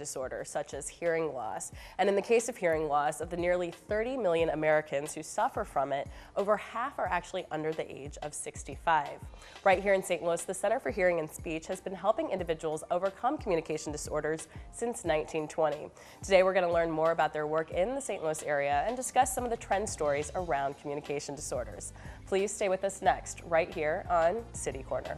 disorders such as hearing loss. And in the case of hearing loss, of the nearly 30 million Americans who suffer from it, over half are actually under the age of 65. Right here in St. Louis, the Center for Hearing and Speech has been helping individuals overcome communication disorders since 1920. Today we're going to learn more about their work in the St. Louis area and discuss some of the trend stories around communication disorders. Please stay with us next, right here on City Corner.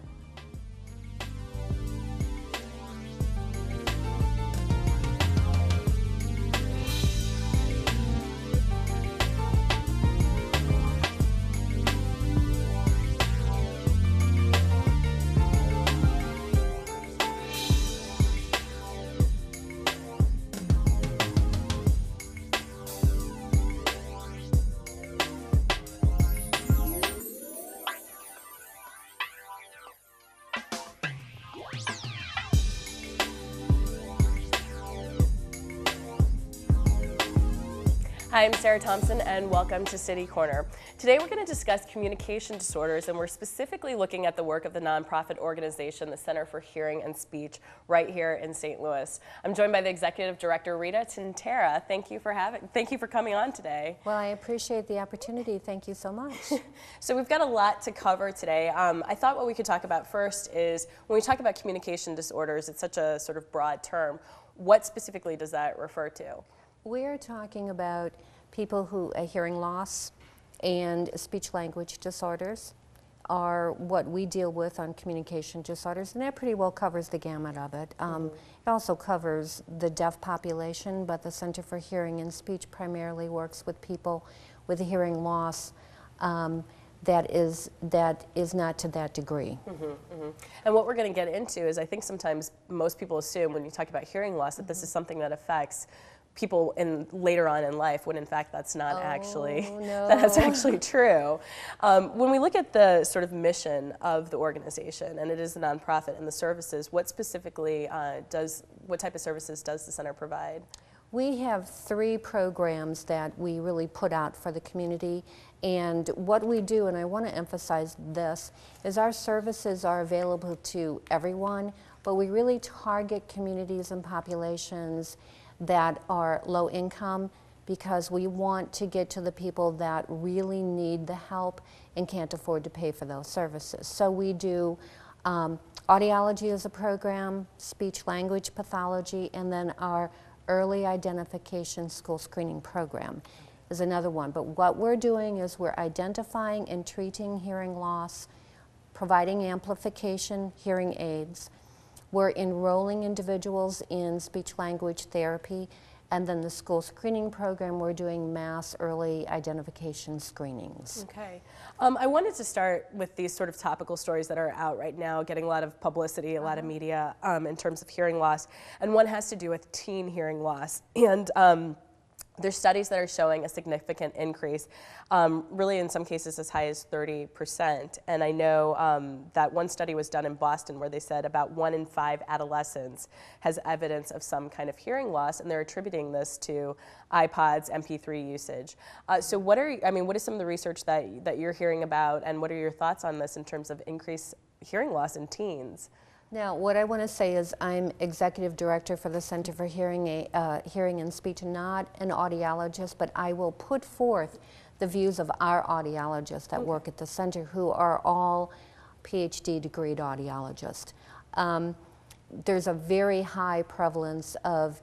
Hi, I'm Sarah Thompson and welcome to City Corner. Today we're going to discuss communication disorders, and we're specifically looking at the work of the nonprofit organization, the Center for Hearing and Speech, right here in St. Louis. I'm joined by the Executive Director, Rita Tintera. Thank you for coming on today. Well, I appreciate the opportunity. Thank you so much. So we've got a lot to cover today. I thought what we could talk about first is when we talk about communication disorders, it's such a sort of broad term. What specifically does that refer to? We're talking about people who hearing loss and speech-language disorders are what we deal with on communication disorders, and that pretty well covers the gamut of it. It also covers the deaf population, but the Center for Hearing and Speech primarily works with people with a hearing loss that is not to that degree. And what we're going to get into is, I think sometimes most people assume when you talk about hearing loss that this is something that affects people later on in life, when in fact that's not actually that's actually true. When we look at the sort of mission of the organization, and it is a nonprofit, and the services, what specifically what type of services does the center provide? We have 3 programs that we really put out for the community, and what we do, and I want to emphasize this, is our services are available to everyone, but we really target communities and populations that are low income, because we want to get to the people that really need the help and can't afford to pay for those services. So we do audiology as a program, speech language pathology, and then our early identification school screening program is another one. But what we're doing is we're identifying and treating hearing loss, providing amplification hearing aids. We're enrolling individuals in speech-language therapy, and then the school screening program, we're doing mass early identification screenings. Okay. I wanted to start with these sort of topical stories that are out right now, getting a lot of publicity, a lot of media in terms of hearing loss, and one has to do with teen hearing loss. And there's studies that are showing a significant increase, really in some cases as high as 30%. And I know that one study was done in Boston where they said about 1 in 5 adolescents has evidence of some kind of hearing loss, and they're attributing this to iPods, MP3 usage. So what is some of the research that you're hearing about, and what are your thoughts on this in terms of increased hearing loss in teens? Now, what I want to say is I'm Executive Director for the Center for Hearing and Speech, not an audiologist, but I will put forth the views of our audiologists that work at the center, who are all PhD degreed audiologists. There's a very high prevalence of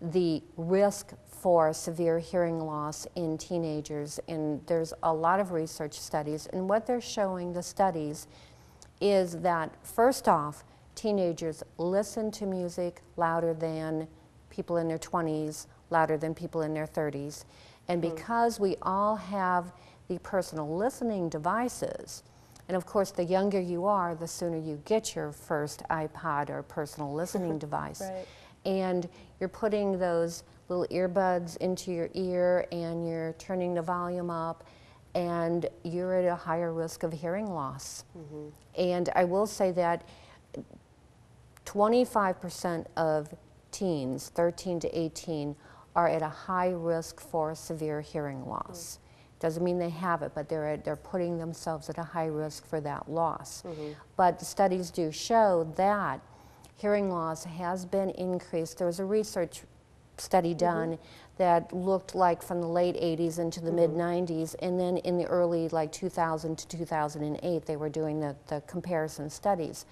the risk for severe hearing loss in teenagers, and there's a lot of research studies, and what they're showing, the studies, is that first off, teenagers listen to music louder than people in their 20s, louder than people in their 30s. And because we all have the personal listening devices, and of course the younger you are, the sooner you get your first iPod or personal listening device. Right. And you're putting those little earbuds into your ear and you're turning the volume up, and you're at a higher risk of hearing loss. And I will say that 25% of teens, 13 to 18, are at a high risk for severe hearing loss. Doesn't mean they have it, but they're putting themselves at a high risk for that loss. But the studies do show that hearing loss has been increased. There was a research study done that looked like from the late 80s into the mid 90s, and then in the early like 2000 to 2008 they were doing the comparison studies.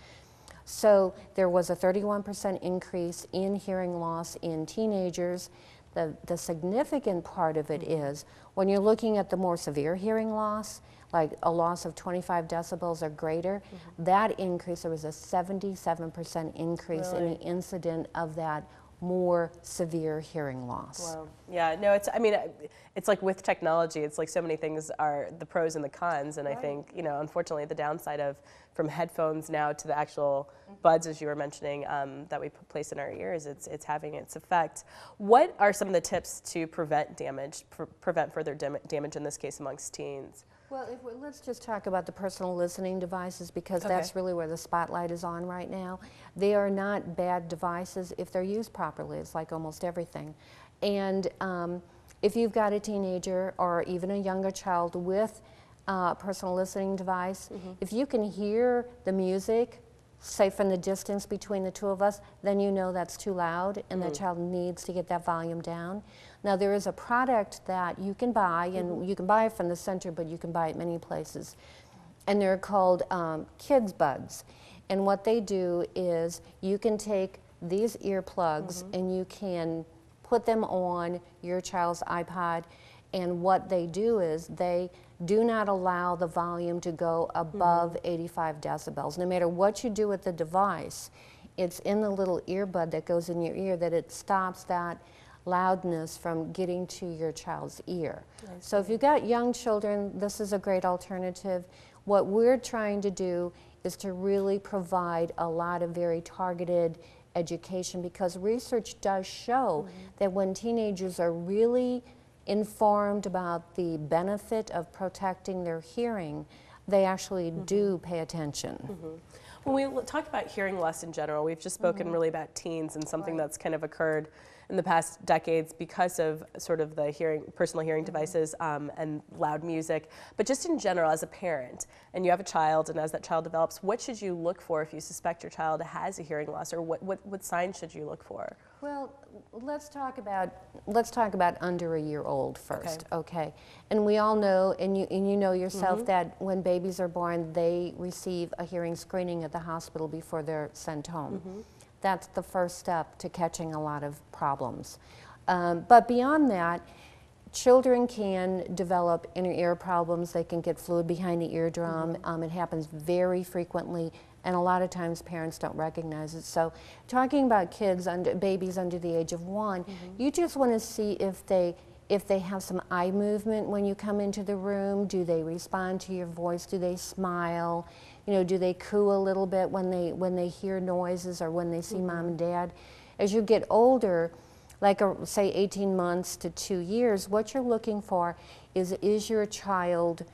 So there was a 31% increase in hearing loss in teenagers. The significant part of it is when you're looking at the more severe hearing loss, like a loss of 25 decibels or greater, that increase, there was a 77% increase in the incident of that more severe hearing loss. Wow. Yeah, no, I mean, it's like with technology, it's like so many things are the pros and the cons, and I think, you know, unfortunately the downside of from headphones now to the actual buds, as you were mentioning, that we place in our ears, it's having its effect. What are some of the tips to prevent damage, prevent further damage in this case amongst teens? Well, let's just talk about the personal listening devices, because that's really where the spotlight is on right now. They are not bad devices if they're used properly. It's like almost everything. And if you've got a teenager or even a younger child with a personal listening device, if you can hear the music, say from the distance between the two of us, then you know that's too loud and that child needs to get that volume down. Now there is a product that you can buy, and you can buy it from the center, but you can buy it many places. And they're called kids buds. And what they do is you can take these earplugs and you can put them on your child's iPod, and what they do is they do not allow the volume to go above 85 decibels. No matter what you do with the device, it's in the little earbud that goes in your ear that it stops that loudness from getting to your child's ear. So if you've got young children, this is a great alternative. What we're trying to do is to really provide a lot of very targeted education, because research does show that when teenagers are really informed about the benefit of protecting their hearing, they actually do pay attention. When we talk about hearing loss in general, we've just spoken really about teens and something that's kind of occurred in the past decades because of sort of the personal hearing devices and loud music. But just in general, as a parent, and you have a child, and as that child develops, what should you look for if you suspect your child has a hearing loss, or what signs should you look for? Well, let's talk about under a year old first, okay? And we all know, and you know yourself, that when babies are born, they receive a hearing screening at the hospital before they're sent home. That's the first step to catching a lot of problems. But beyond that, children can develop inner ear problems. They can get fluid behind the eardrum. It happens very frequently, and a lot of times parents don't recognize it. So talking about babies under the age of 1, you just want to see if they have some eye movement when you come into the room. Do they respond to your voice? Do they smile? You know, do they coo a little bit when they hear noises or when they see mom and dad? As you get older, like say 18 months to 2 years, what you're looking for is your child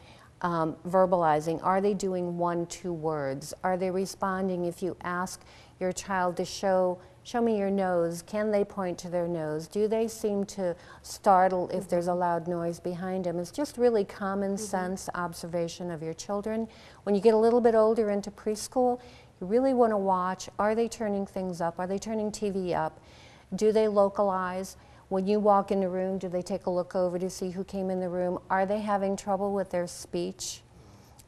verbalizing? Are they doing 1-2 words? Are they responding if you ask your child to show me your nose? Can they point to their nose? Do they seem to startle if there's a loud noise behind them? It's just really common sense observation of your children. When you get a little bit older into preschool, you really want to watch, are they turning things up? Are they turning TV up? Do they localize? When you walk in the room, do they take a look over to see who came in the room? Are they having trouble with their speech?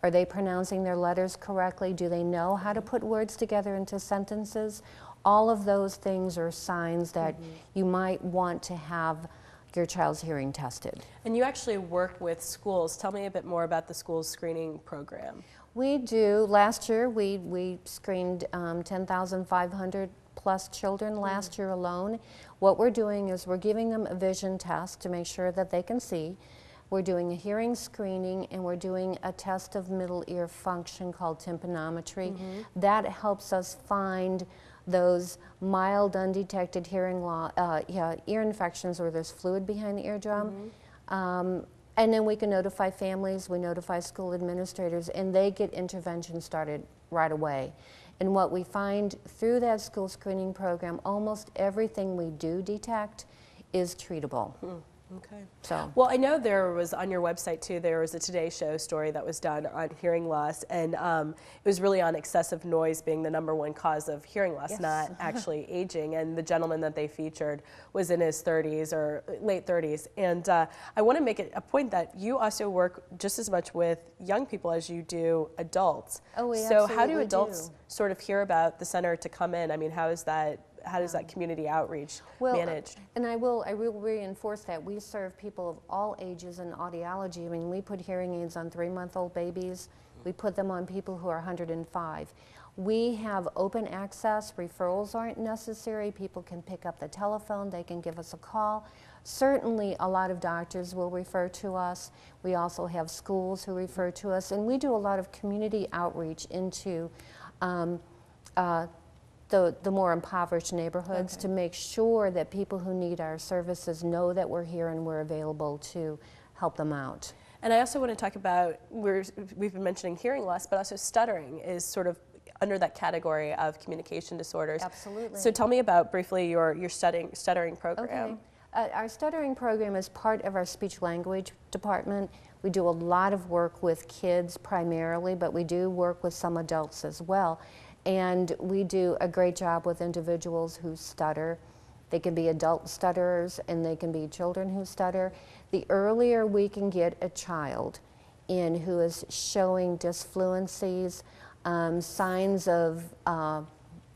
Are they pronouncing their letters correctly? Do they know how to put words together into sentences? All of those things are signs that you might want to have your child's hearing tested. And you actually work with schools. Tell me a bit more about the school's screening program. We do. Last year we screened 10,500 plus children last year alone. What we're doing is we're giving them a vision test to make sure that they can see. We're doing a hearing screening, and we're doing a test of middle ear function called tympanometry. That helps us find those mild undetected hearing ear infections where there's fluid behind the eardrum. And then we can notify families, we notify school administrators, and they get intervention started right away. And what we find through that school screening program, almost everything we do detect is treatable. Okay. So. Well, I know there was on your website too, there was a Today Show story that was done on hearing loss, and it was really on excessive noise being the #1 cause of hearing loss, Yes. not actually aging. And the gentleman that they featured was in his 30s or late 30s. And I want to make it a point that you also work just as much with young people as you do adults. Oh, we So how do absolutely adults do. sort of hear about the center to come in? I mean, how does that community outreach managed? And I will reinforce that we serve people of all ages in audiology. I mean, we put hearing aids on 3-month-old babies. We put them on people who are 105. We have open access. Referrals aren't necessary. People can pick up the telephone. They can give us a call. Certainly, a lot of doctors will refer to us. We also have schools who refer to us, and we do a lot of community outreach into the more impoverished neighborhoods to make sure that people who need our services know that we're here and we're available to help them out. And I also want to talk about, we've been mentioning hearing loss, but also stuttering is sort of under that category of communication disorders. Absolutely. So tell me about briefly your stuttering program. Okay. Our stuttering program is part of our speech language department. We do a lot of work with kids primarily, but we do work with some adults as well. And we do a great job with individuals who stutter. They can be adult stutterers and they can be children who stutter. The earlier we can get a child in who is showing disfluencies, signs of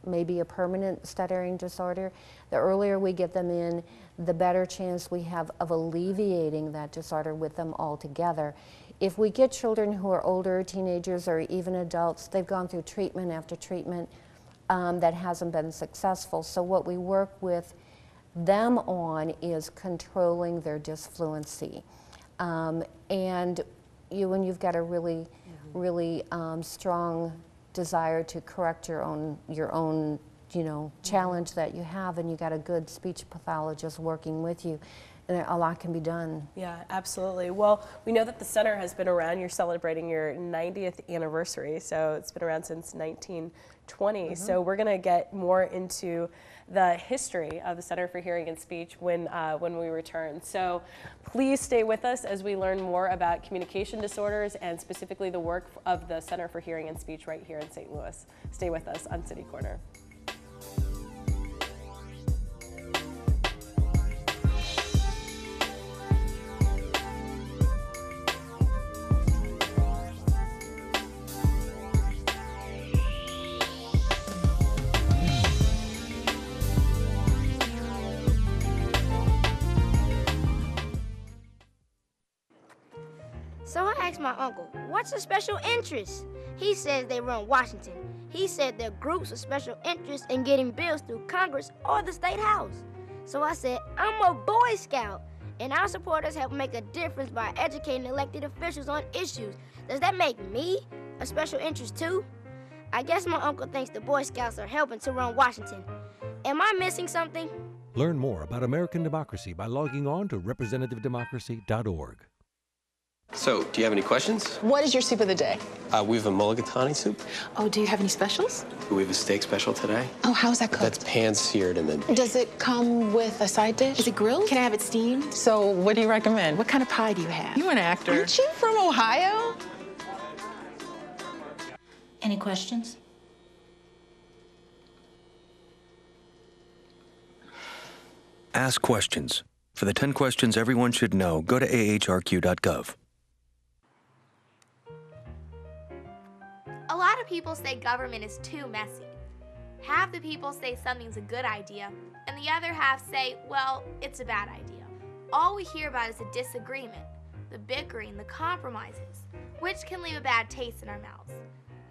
maybe a permanent stuttering disorder, the earlier we get them in, the better chance we have of alleviating that disorder with them altogether. If we get children who are older, teenagers or even adults, they've gone through treatment after treatment that hasn't been successful. So what we work with them on is controlling their disfluency. And when you've got a really, really strong desire to correct your own challenge that you have, and you got a good speech pathologist working with you, and a lot can be done. Yeah, absolutely. Well, we know that the center has been around. You're celebrating your 90th anniversary, so it's been around since 1920. So we're going to get more into the history of the Center for Hearing and Speech when we return. So please stay with us as we learn more about communication disorders and specifically the work of the Center for Hearing and Speech right here in St. Louis. Stay with us on City Corner. So I asked my uncle, what's a special interest? He says they run Washington. He said they're groups of special interest in getting bills through Congress or the State House. So I said, I'm a Boy Scout, and our supporters help make a difference by educating elected officials on issues. Does that make me a special interest too? I guess my uncle thinks the Boy Scouts are helping to run Washington. Am I missing something? Learn more about American democracy by logging on to representativedemocracy.org. So, do you have any questions? What is your soup of the day? We have a mulligatawny soup. Oh, do you have any specials? We have a steak special today. Oh, how's that cooked? That's pan-seared and then... Does it come with a side dish? Is it grilled? Can I have it steamed? So, what do you recommend? What kind of pie do you have? You're an actor. Aren't you from Ohio? Any questions? Ask questions. For the 10 questions everyone should know, go to ahrq.gov. A lot of people say government is too messy. Half the people say something's a good idea, and the other half say, well, it's a bad idea. All we hear about is the disagreement, the bickering, the compromises, which can leave a bad taste in our mouths.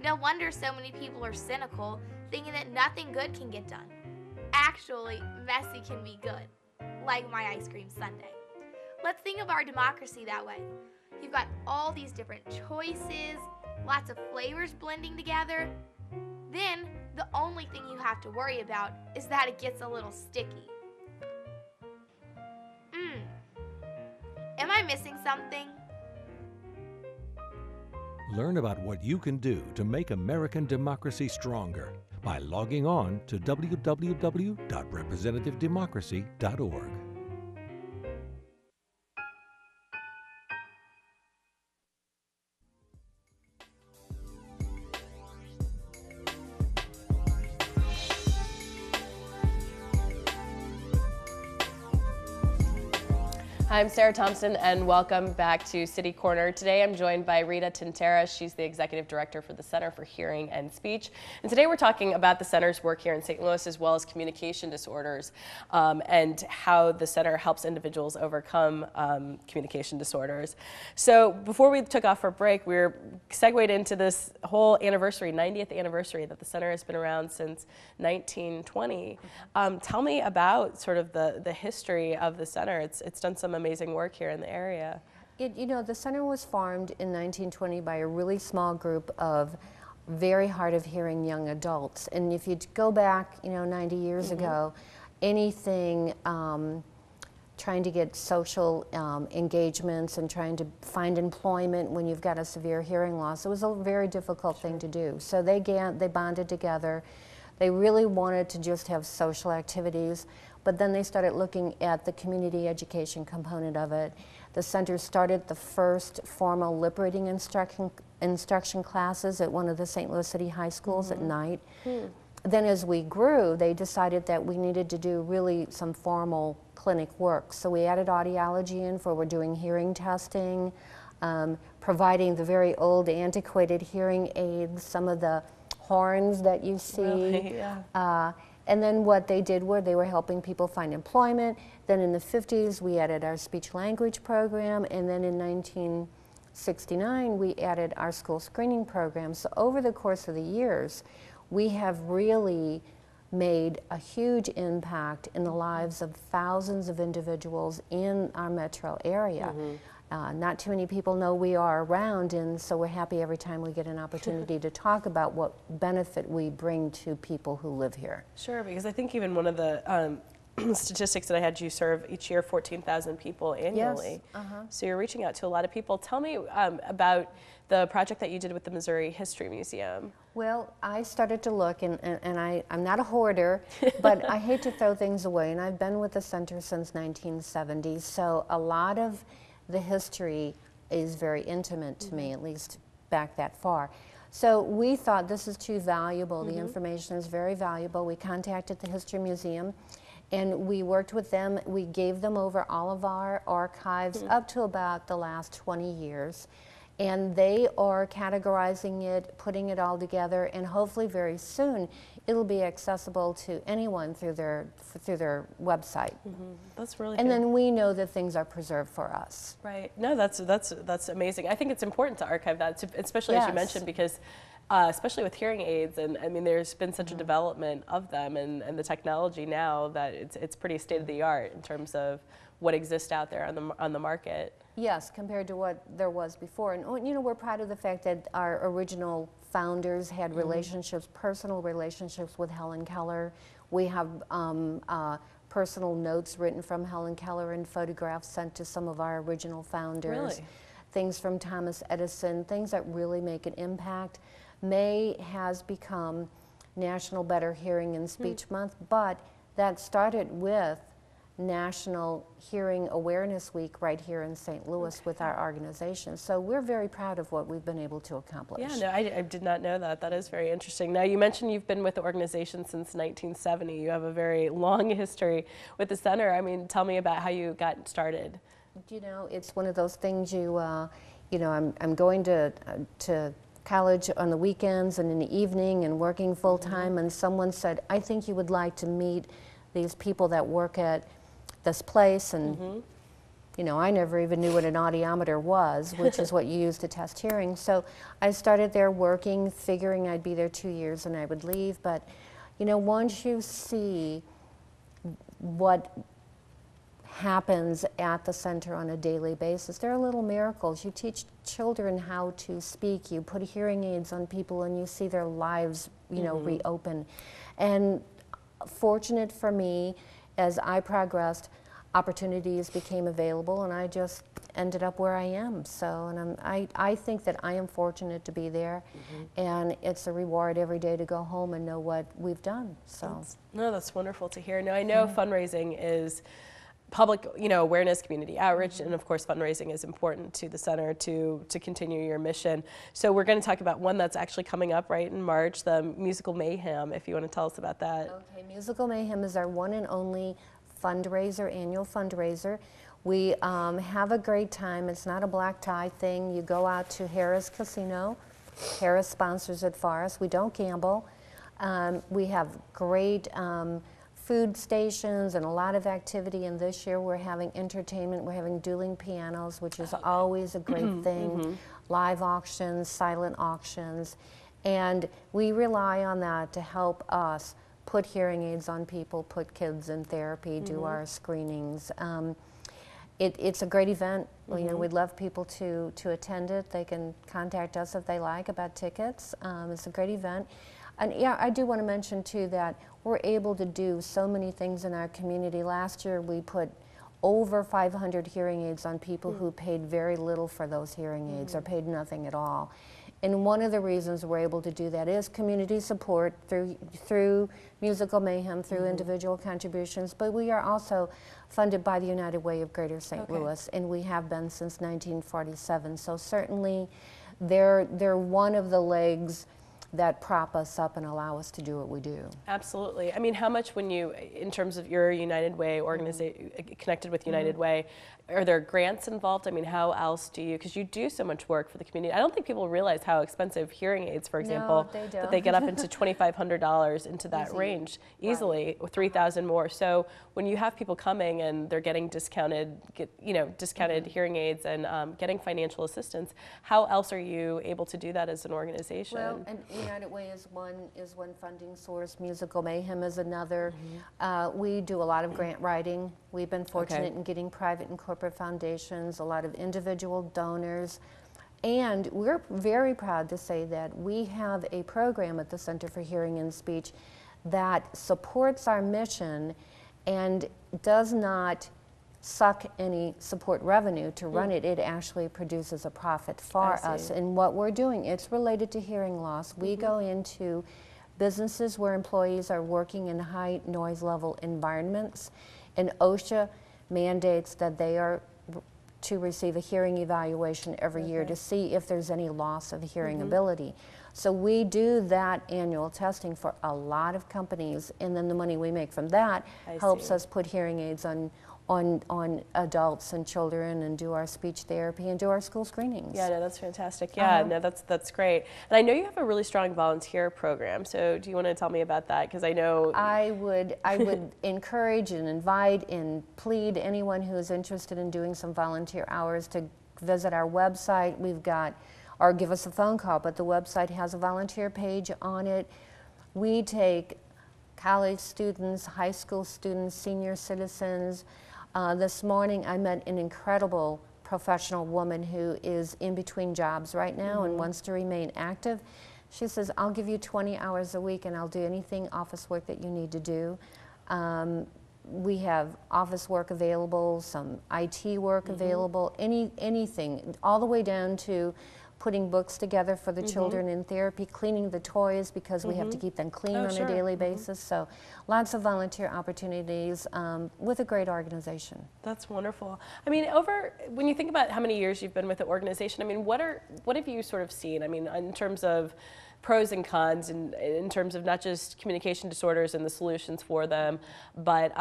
No wonder so many people are cynical, thinking that nothing good can get done. Actually, messy can be good, like my ice cream sundae. Let's think of our democracy that way. You've got all these different choices, lots of flavors blending together. Then, the only thing you have to worry about is that it gets a little sticky. Am I missing something? Learn about what you can do to make American democracy stronger by logging on to www.representativedemocracy.org. I'm Sarah Thompson, and welcome back to City Corner. Today I'm joined by Rita Tintera. She's the Executive Director for the Center for Hearing and Speech. And today we're talking about the center's work here in St. Louis, as well as communication disorders, and how the center helps individuals overcome communication disorders. So before we took off for break, we were segued into this whole anniversary, 90th anniversary, that the center has been around since 1920. Tell me about sort of the history of the center. It's done some amazing work here in the area. You know, the center was formed in 1920 by a really small group of very hard of hearing young adults. And if you go back, 90 years ago, anything trying to get social engagements and trying to find employment when you've got a severe hearing loss, it was a very difficult thing to do. So they bonded together. They really wanted to just have social activities, but then they started looking at the community education component of it. The center started the first formal lip reading instruction classes at one of the St. Louis City high schools at night. Then as we grew, they decided that we needed to do really some formal clinic work. So we added audiology in for we're doing hearing testing, providing the very old antiquated hearing aids, some of the horns that you see. Really? Yeah. And then what they did were they were helping people find employment. Then in the 50s, we added our speech language program. And then in 1969, we added our school screening program. So over the course of the years, we have really made a huge impact in the lives of thousands of individuals in our metro area. Not too many people know we are around, and so we're happy every time we get an opportunity to talk about what benefit we bring to people who live here. Sure, because I think even one of the statistics that I had you serve each year, 14,000 people annually. Yes. So you're reaching out to a lot of people. Tell me about the project that you did with the Missouri History Museum. Well, I started to look, and I'm not a hoarder, but I hate to throw things away, and I've been with the center since 1970, so a lot of the history is very intimate to me, at least back that far. So we thought this is too valuable. The information is very valuable. We contacted the History Museum and we worked with them. We gave them over all of our archives up to about the last 20 years. And they are categorizing it, putting it all together, and hopefully very soon it'll be accessible to anyone through their website. That's really And good. then we know that things are preserved for us. Right. No, that's amazing. I think it's important to archive that, especially as you mentioned, because especially with hearing aids, and I mean, there's been such a development of them, and the technology now that it's pretty state of the art in terms of what exists out there on the market. Yes, compared to what there was before. And we're proud of the fact that our original founders had relationships, personal relationships with Helen Keller. We have personal notes written from Helen Keller and photographs sent to some of our original founders. Really? Things from Thomas Edison, things that really make an impact. May has become National Better Hearing and Speech Month, but that started with National Hearing Awareness Week right here in St. Louis with our organization. So we're very proud of what we've been able to accomplish. Yeah, no, I did not know that. That is very interesting. Now, you mentioned you've been with the organization since 1970. You have a very long history with the center. I mean, tell me about how you got started. It's one of those things I'm going to college on the weekends and in the evening and working full time, and someone said, I think you would like to meet these people that work at this place, and I never even knew what an audiometer was, which is what you use to test hearing. So I started there working, figuring I'd be there 2 years and I would leave. But once you see what happens at the center on a daily basis, there are little miracles. You teach children how to speak, you put hearing aids on people, and you see their lives reopen. And fortunate for me, as I progressed, opportunities became available, and I just ended up where I am. So, and I think that I am fortunate to be there, and it's a reward every day to go home and know what we've done. So, That's wonderful to hear. Now, I know fundraising is public, awareness, community outreach, and of course fundraising is important to the center to continue your mission. So we're going to talk about one that's actually coming up right in March, the Musical Mayhem, if you want to tell us about that. Okay, Musical Mayhem is our one and only fundraiser, annual fundraiser. We have a great time. It's not a black tie thing. You go out to Harris Casino. Harris sponsors it for us. We don't gamble. We have great food stations and a lot of activity, and this year we're having entertainment. We're having dueling pianos, which is always a great thing, live auctions, silent auctions, and we rely on that to help us put hearing aids on people, put kids in therapy, do our screenings. It's a great event. You know, we'd love people to attend it. They can contact us if they like about tickets. It's a great event. And yeah, I do want to mention too that we're able to do so many things in our community. Last year we put over 500 hearing aids on people who paid very little for those hearing aids or paid nothing at all. And one of the reasons we're able to do that is community support through Musical Mayhem, through individual contributions, but we are also funded by the United Way of Greater St. Louis, and we have been since 1947. So certainly they're one of the legs that prop us up and allow us to do what we do. Absolutely. I mean, how much when you, in terms of your United Way organization, connected with United Way, are there grants involved? I mean, how else do you, because you do so much work for the community. I don't think people realize how expensive hearing aids, for example, they don't. that they get up into $2,500 into that range easily, with 3,000 more. So when you have people coming and they're getting discounted, discounted hearing aids and getting financial assistance, how else are you able to do that as an organization? Well, and United Way is one funding source. Musical Mayhem is another. We do a lot of grant writing. We've been fortunate in getting private and corporate foundations, a lot of individual donors, and we're very proud to say that we have a program at the Center for Hearing and Speech that supports our mission and does not suck any support revenue to run it. It actually produces a profit for us. And what we're doing, it's related to hearing loss. We go into businesses where employees are working in high noise level environments, and OSHA mandates that they are to receive a hearing evaluation every year to see if there's any loss of hearing ability. So we do that annual testing for a lot of companies, and then the money we make from that helps us put hearing aids on adults and children, and do our speech therapy and do our school screenings. Yeah, no, that's fantastic. Yeah, no, that's great. And I know you have a really strong volunteer program. So do you want to tell me about that? Because I know I would encourage and invite and plead anyone who is interested in doing some volunteer hours to visit our website. We've got, or give us a phone call, but the website has a volunteer page on it. We take college students, high school students, senior citizens. This morning I met an incredible professional woman who is in between jobs right now and wants to remain active. She says, I'll give you 20 hours a week and I'll do anything office work that you need to do. We have office work available, some IT work available, anything, all the way down to putting books together for the children in therapy, cleaning the toys because we have to keep them clean on a daily basis. So lots of volunteer opportunities with a great organization. That's wonderful. I mean, when you think about how many years you've been with the organization, I mean, what have you sort of seen? I mean, in terms of pros and cons, and in terms of not just communication disorders and the solutions for them, but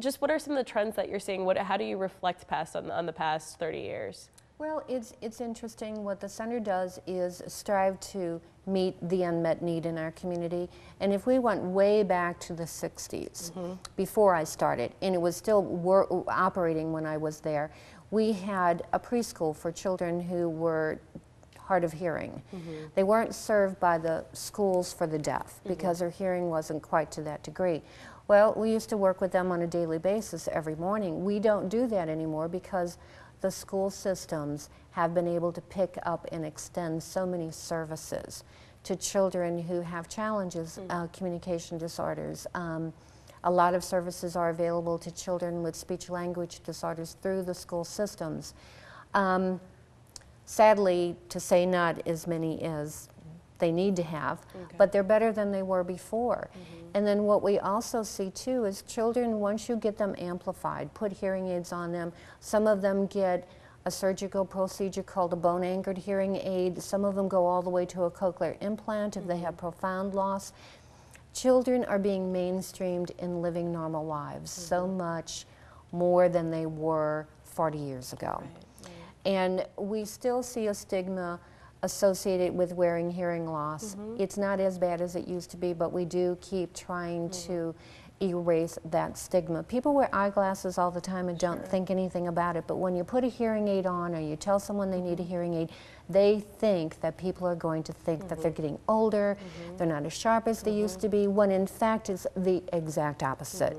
just what are some of the trends that you're seeing? How do you reflect on the past 30 years? Well, it's interesting. What the center does is strive to meet the unmet need in our community. And if we went way back to the 60s, before I started, and it was still operating when I was there, we had a preschool for children who were hard of hearing. They weren't served by the schools for the deaf because their hearing wasn't quite to that degree. Well, we used to work with them on a daily basis every morning. We don't do that anymore because the school systems have been able to pick up and extend so many services to children who have challenges, communication disorders. A lot of services are available to children with speech language disorders through the school systems. Sadly, to say not as many as they need to have, but they're better than they were before. And then what we also see too is children, once you get them amplified, put hearing aids on them, some of them get a surgical procedure called a bone-anchored hearing aid, some of them go all the way to a cochlear implant if they have profound loss. Children are being mainstreamed in living normal lives so much more than they were 40 years ago. And we still see a stigma associated with wearing hearing loss. It's not as bad as it used to be, but we do keep trying to erase that stigma. People wear eyeglasses all the time and don't think anything about it, but when you put a hearing aid on or you tell someone they need a hearing aid, they think that people are going to think that they're getting older, they're not as sharp as they used to be, when in fact it's the exact opposite.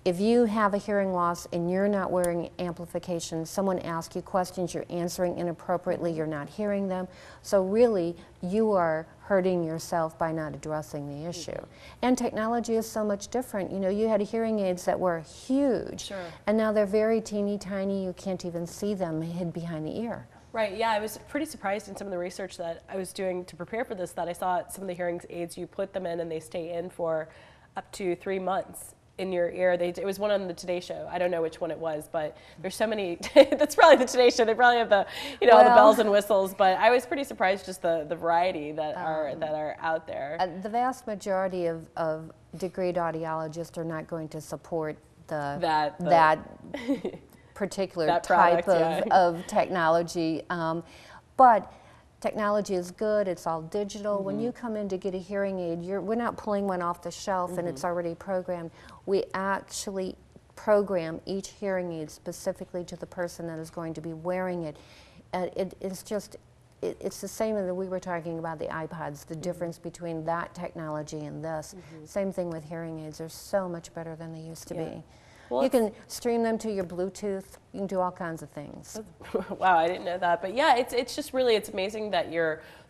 If you have a hearing loss and you're not wearing amplification, someone asks you questions, you're answering inappropriately, you're not hearing them. So really, you are hurting yourself by not addressing the issue. And technology is so much different. You know, you had hearing aids that were huge, and now they're very teeny tiny, you can't even see them hid behind the ear. Right, yeah, I was pretty surprised in some of the research that I was doing to prepare for this that I saw some of the hearing aids, you put them in and they stay in for up to 3 months in your ear. It was one on the Today Show. I don't know which one it was, but there's so many. That's probably the Today Show. They probably have the, you know, all the bells and whistles. But I was pretty surprised just the variety that are out there. The vast majority of degreed audiologists are not going to support that particular that type product, of technology. But technology is good, it's all digital. When you come in to get a hearing aid, we're not pulling one off the shelf and it's already programmed. We actually program each hearing aid specifically to the person that is going to be wearing it. It's the same as we were talking about the iPods, the difference between that technology and this. Same thing with hearing aids, they're so much better than they used to be. Well, you can stream them to your Bluetooth. You can do all kinds of things. Wow, I didn't know that. But yeah, it's just really, it's amazing that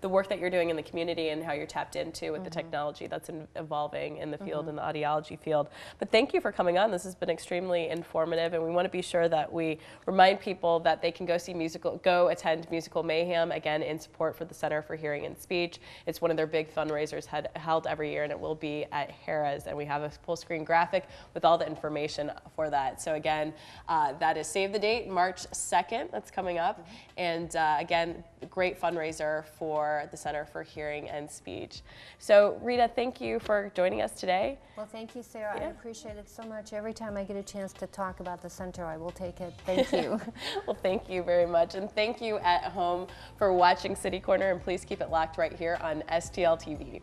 the work that you're doing in the community and how you're tapped into with the technology that's evolving in the field, in the audiology field. But thank you for coming on. This has been extremely informative, and we want to be sure that we remind people that they can go attend Musical Mayhem, again, in support for the Center for Hearing and Speech. It's one of their big fundraisers held every year, and it will be at Harrah's, and we have a full screen graphic with all the information for that. So again, that is Save the Date, March 2nd, that's coming up. And again, great fundraiser for the Center for Hearing and Speech. So Rita, thank you for joining us today. Well, thank you, Sarah. I appreciate it so much. Every time I get a chance to talk about the center, I will take it. Thank you. Well, thank you very much. And thank you at home for watching City Corner, and please keep it locked right here on STL TV.